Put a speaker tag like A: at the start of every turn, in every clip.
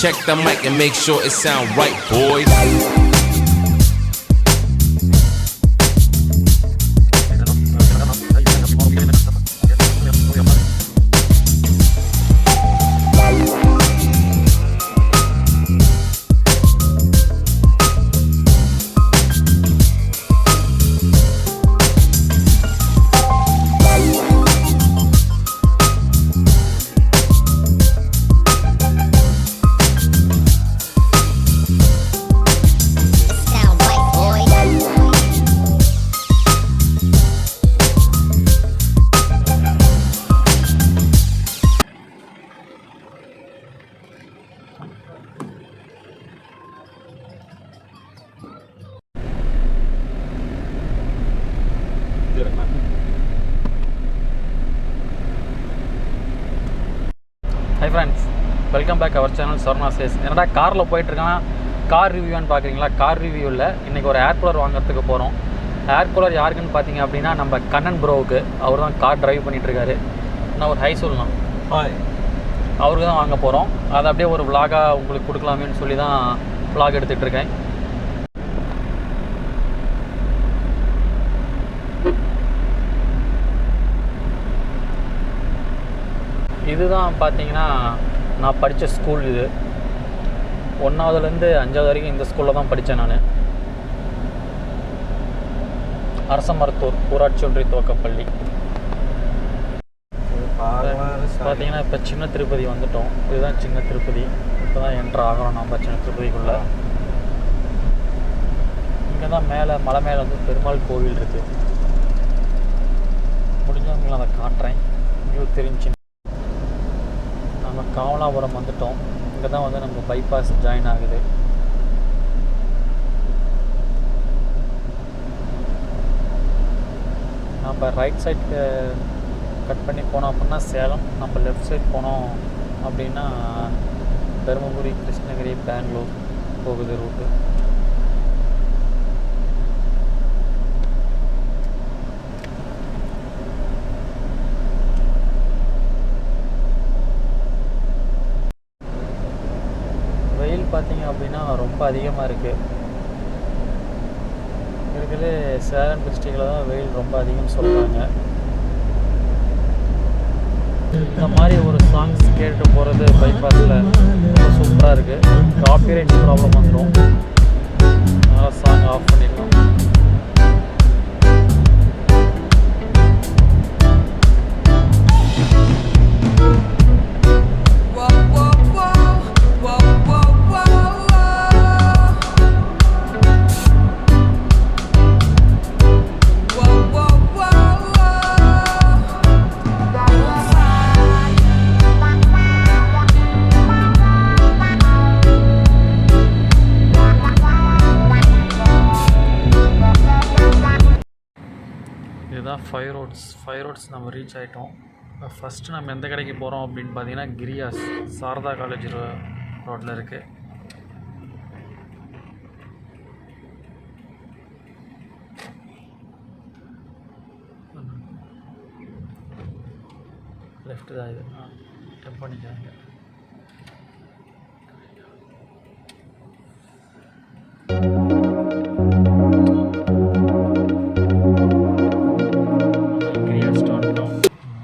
A: Check the mic and make sure it sound right, boys.
B: Hi friends, welcome back our channel Sarna Says. என்னடா காரில் போயிட்டுருக்கேன்னா car ரிவ்யூன்னு பார்க்குறீங்களா? Car ரிவ்யூவில் இன்றைக்கி ஒரு air cooler வாங்குறதுக்கு போகிறோம். ஏர் கூலர் யாருக்குன்னு பார்த்தீங்க அப்படின்னா நம்ம கண்ணன் ப்ரோவுக்கு. அவர் தான் கார் டிரைவ் பண்ணிகிட்ருக்காரு. நான் ஒரு ஹை சொல்லலாம்.
C: ஹாய்.
B: அவருக்கு தான் வாங்க போகிறோம். அதை அப்படியே ஒரு விலாகாக உங்களுக்கு கொடுக்கலாமேன்னு சொல்லி தான் விலாக் எடுத்துகிட்ருக்கேன். இதுதான் பார்த்தீங்கன்னா நான் படித்த ஸ்கூல். இது 1வதுலேருந்து 5வது வரைக்கும் இந்த ஸ்கூலில் தான் படித்தேன் நான். அரச மருத்தூர் ஊராட்சி ஒன்றிய துவக்கப்பள்ளி. பார்த்தீங்கன்னா இப்போ சின்ன திருப்பதி வந்துட்டோம். இதுதான் சின்ன திருப்பதி. இப்போ தான் என்ட்ரு ஆகிறோம் நம்ம சின்ன திருப்பதிக்குள்ளே. இங்கே தான் மேலே மலை மேலே வந்து பெருமாள் கோவில் இருக்குது. முடிஞ்சவங்களும் அதை காட்டுறேன். வியூ தெரிஞ்சு நம்ம காமலாபுரம் வந்துட்டோம். இங்கே தான் வந்து நம்ம பைபாஸ் ஜாயின் ஆகுது. நம்ம ரைட் சைடு கட் பண்ணி போனோம் அப்படின்னா சேலம், நம்ம லெஃப்ட் சைட் போனோம் அப்படின்னா தருமபுரி, கிருஷ்ணகிரி, பெங்களூர் போகுது ரூட்டு. பார்த்தீங்க அப்படின்னா ரொம்ப அதிகமாக இருக்குது. இருக்கிறது சேலம் டிஸ்ட்ரிக்டில் தான் வெயில் ரொம்ப அதிகம் சொல்கிறாங்க. இந்த மாதிரி ஒரு சாங்ஸ் கேட்டு போகிறது பைபாஸில் ரொம்ப சூப்பராக இருக்குது. காப்பிரைட் ப்ராப்ளம் வந்துடும். அதனால் சாங் ஆஃப் பண்ணிடலாம். இதுதான் ஃபைவ் ரோட்ஸ் நம்ம ரீச் ஆகிட்டோம். ஃபஸ்ட்டு நம்ம எந்த கடைக்கு போகிறோம் அப்படின்னு பார்த்தீங்கன்னா கிரியாஸ் சாரதா காலேஜ் ரோட்டில் இருக்குது. லெஃப்ட்டு தான் இது. டெப் பண்ணிக்கிறாங்க.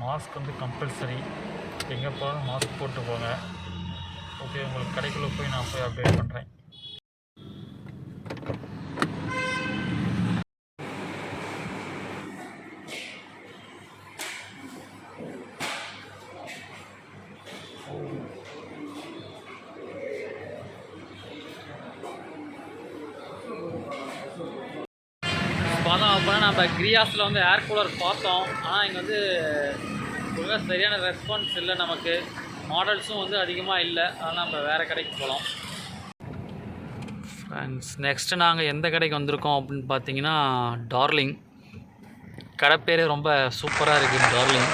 B: மாஸ்க் வந்து கம்பல்சரி. எங்கே போனாலும் மாஸ்க் போட்டு போங்க. ஓகே, உங்களுக்கு கடைக்குள்ளே போய் நான் போய் அப்டேட் பண்ணுறேன். பார்த்தோம் அப்படின்னா நம்ம கிரியாஸில் வந்து ஏர் கூலர் பார்த்தோம். ஆனால் இங்கே வந்து ஒழுங்காக சரியான ரெஸ்பான்ஸ் இல்லை. நமக்கு மாடல்ஸும் வந்து அதிகமாக இல்லை. அதனால் நம்ம வேறு கடைக்கு போகலாம். ஃப்ரெண்ட்ஸ், நெக்ஸ்ட்டு நாங்கள் எந்த கடைக்கு வந்திருக்கோம் அப்படின்னு பார்த்தீங்கன்னா டார்லிங். கடை பேரே ரொம்ப சூப்பராக இருக்குது, டார்லிங்.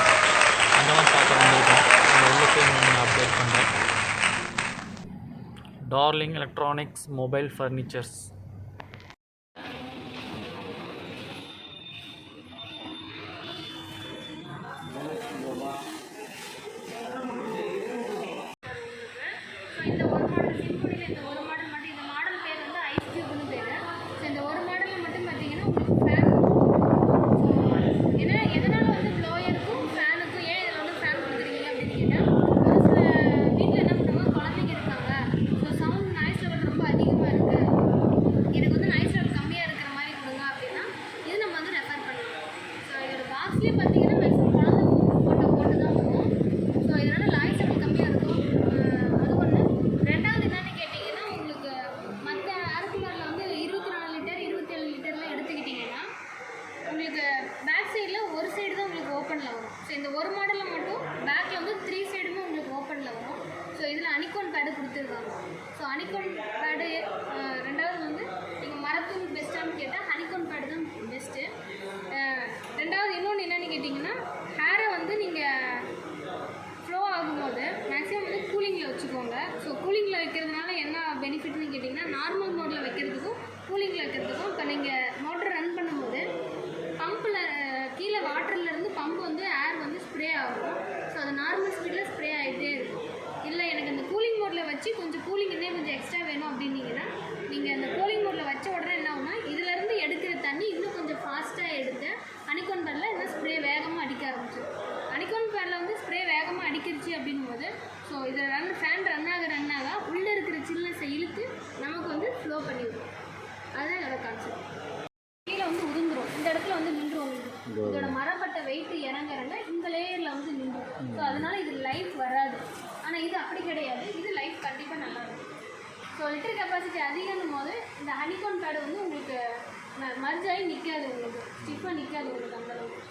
B: அங்கே தான் பார்க்க வந்திருக்கோம். உள்ள போய் நான் அப்டேட் பண்ணுறேன். Darling electronics mobile furnitures.
C: So இந்த ஒரு மாடலில் மட்டும் பேக்கில் வந்து 3 சைடுமே உங்களுக்கு ஓப்பனில் வரும். ஸோ இதில் அனிகான் பேடு கொடுத்துருக்காங்க. ஸோ அனிகான் பேடு ரெண்டாவது வந்து நீங்கள் மரத்தூள் பெஸ்ட்டான்னு கேட்டால் அனிகான் பேடு தான் பெஸ்ட்டு. ரெண்டாவது இன்னொன்று என்னென்னு கேட்டிங்கன்னா, ஹேரை வந்து நீங்கள் ஃப்ளோ ஆகும்போது மேக்ஸிமம் வந்து கூலிங்கில் வச்சுக்கோங்க. ஸோ கூலிங்கில் வைக்கிறதுனால என்ன பெனிஃபிட்னு கேட்டிங்கன்னா, நார்மல் மோடில் வைக்கிறதுக்கும் கூலிங்கில் வைக்கிறதுக்கும் இப்போ நீங்கள் மோட்டர் ரன் பண்ணும்போது பம்பில் கீழே வாட்டர்லேருந்து பம்ப் வந்து ஏர் வந்து ஸ்ப்ரே ஆகும். ஸோ அது நார்மல் ஸ்பீடில் ஸ்ப்ரே ஆகிட்டே இருக்கும். இல்லை எனக்கு அந்த கூலிங் மோடில் வச்சு கொஞ்சம் கூலிங் இன்னே கொஞ்சம் எக்ஸ்ட்ரா வேணும் அப்படின்னீங்கன்னா, நீங்கள் அந்த கூலிங் மோடில் வச்ச உடனே என்ன ஆகுனா, இதிலேருந்து எடுக்கிற தண்ணி இன்னும் கொஞ்சம் ஃபாஸ்ட்டாக எடுத்து அனிகான் பேடில் இன்னும் ஸ்ப்ரே வேகமாக அடிக்க ஆரம்பிச்சிடும். அனிகான் பேடில் வந்து ஸ்ப்ரே வேகமாக அடிக்கிருச்சு அப்படின்னும் போது ஸோ இதில் ஃபேன் ரன் ஆக உள்ளே இருக்கிற சில்னஸை இழுத்து நமக்கு வந்து ஃப்ளோ பண்ணிவிடும். அதுதான் இதோட கான்செப்ட். கீழே வந்து உதிர்ந்துடும், இந்த இடத்துல வந்து நின்றும். இதோட மரப்பட்ட வெயிட் இறங்க இந்த லேயரில் வந்து நின்றும். ஸோ அதனால் இது லைஃப் வராது. ஆனால் இது அப்படி கிடையாது, இது லைஃப் கண்டிப்பாக நல்லாயிருக்கும். ஸோ லிட்டர் கெப்பாசிட்டி அதிகம்னும் போது இந்த ஹனிகான் பேடு வந்து உங்களுக்கு மர்ஜாகி நிற்காது, உங்களுக்கு ஸ்டிஃபாக நிற்காது உங்களுக்கு அந்தளவுக்கு.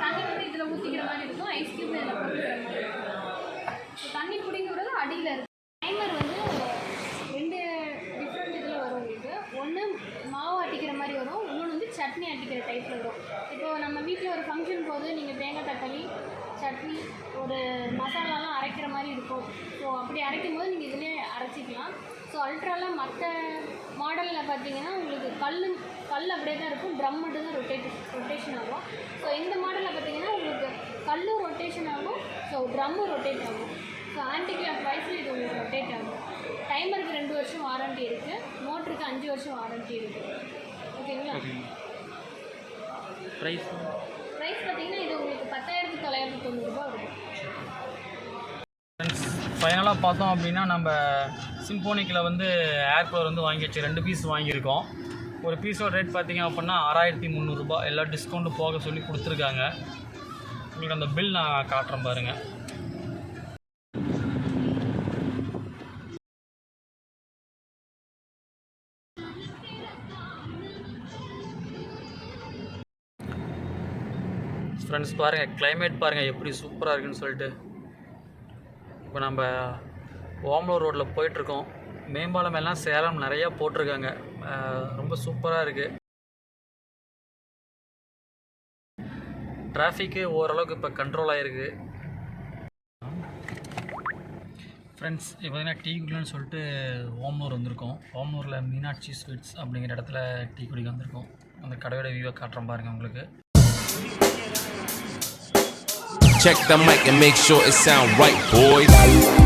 C: தண்ணி வந்து இதில் ஊற்றிக்கிற மாதிரி இருக்கும், ஐஸ் கியூப் இதில் போட்டுக்கிற மாதிரி இருக்கும். தண்ணி பிடிங்கிறது அடியில் இருக்கும். டைமர் வந்து 2 டிஃப்ரெண்ட் இதில் வரும் உங்களுக்கு. ஒன்று மாவு அட்டிக்கிற மாதிரி வரும், இன்னொன்று வந்து சட்னி அட்டிக்கிற டைப்பில் வரும். இப்போது நம்ம வீட்டில் ஒரு ஃபங்க்ஷன் போது நீங்கள் தேங்காய் தக்காளி சட்னி ஒரு மசாலாலாம் அரைக்கிற மாதிரி இருக்கும். ஸோ அப்படி அரைக்கும் போது நீங்கள் இதிலே அரைச்சிக்கலாம். ஸோ அல்ட்ராலாம் மற்ற மாடலில் பார்த்தீங்கன்னா உங்களுக்கு கல் அப்படியே தான் இருக்கும், ட்ரம் மட்டும் தான் ரொட்டேஷன் ஆகும். ஸோ இந்த மாடலில் பார்த்தீங்கன்னா உங்களுக்கு கல்லும் ரொட்டேஷன் ஆகும், ஸோ ட்ரம்மும் ரொட்டேட் ஆகும். ஸோ ஆன்டி கிளாக் வைஸில் இது உங்களுக்கு ரொட்டேட் ஆகும். டைமருக்கு 2 வருஷம் வாரண்ட்டி இருக்குது, மோட்டருக்கு 5 வருஷம் வாரண்ட்டி இருக்குது. ஓகேங்களா? ப்ரைஸ் பார்த்தீங்கன்னா இது உங்களுக்கு 10,990 ரூபா வரும்.
B: ஃபைனலாக பார்த்தோம் அப்படின்னா நம்ம சிம்போனிக்கில் வந்து ஏர் கூலர் வந்து வாங்கியாச்சு. 2 பீஸ் வாங்கியிருக்கோம். ஒரு பீஸோட ரேட் பார்த்திங்க அப்படின்னா 6,300 ரூபா. எல்லா டிஸ்கவுண்ட்டும் போக சொல்லி கொடுத்துருக்காங்க. உங்களுக்கு அந்த பில் நான் காட்டுறேன் பாருங்கள். ஃப்ரெண்ட்ஸ் ஃப்ரெண்ட்ஸ் பாருங்கள், கிளைமேட் பாருங்கள் எப்படி சூப்பராக இருக்குன்னு சொல்லிட்டு. இப்போ நம்ம ஓமலூர் ரோட்டில் போயிட்டுருக்கோம். மேம்பாலம் எல்லாம் சேலம் நிறையா போட்டிருக்காங்க, ரொம்ப சூப்பராக இருக்குது. டிராஃபிக்கு ஓரளவுக்கு இப்போ கண்ட்ரோல் ஆகிருக்கு. ஃப்ரெண்ட்ஸ் இப்போ பார்த்தீங்கன்னா டீ குடிக்கலான்னு சொல்லிட்டு ஓமலூர் வந்திருக்கோம். ஓமலூரில் மீனாட்சி ஸ்வீட்ஸ் அப்படிங்கிற இடத்துல டீ குடிக்க வந்திருக்கோம். அந்த கடையோட வியூவை காட்டுறோம் பாருங்கள் உங்களுக்கு.
A: Check the mic and make sure it sound right, boys.